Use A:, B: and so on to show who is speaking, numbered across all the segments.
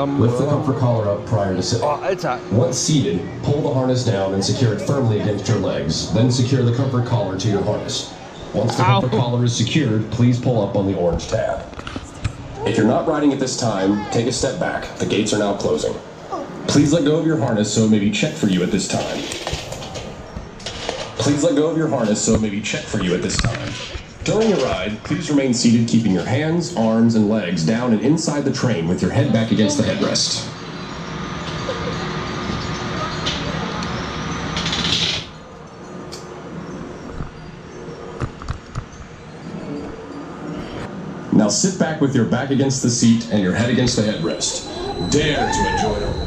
A: zusammen.
B: Lift the comfort collar up prior to sitting.
A: Oh, Alter.
B: Once seated, pull the harness down and secure it firmly against your legs. Then secure the comfort collar to your harness. Once the comfort collar is secured, please pull up on the orange tab. If you're not riding at this time, take a step back. The gates are now closing. Please let go of your harness so it may be checked for you at this time. Please let go of your harness so it may be checked for you at this time. During your ride, please remain seated, keeping your hands, arms, and legs down and inside the train with your head back against the headrest. Now sit back with your back against the seat and your head against the headrest. Dare to enjoy it.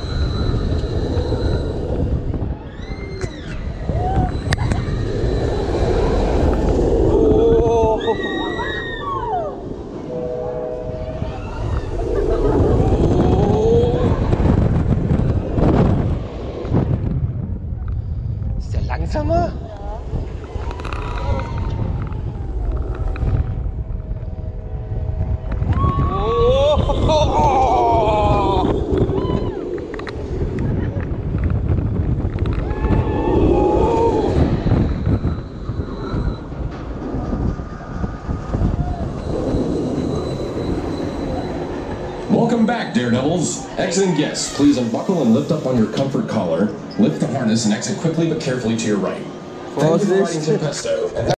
A: Ist der langsamer?
B: Welcome back, Daredevils. Exiting guests, please unbuckle and lift up on your comfort collar. Lift the harness and exit quickly but carefully to your right. Thank you for riding Tempesto.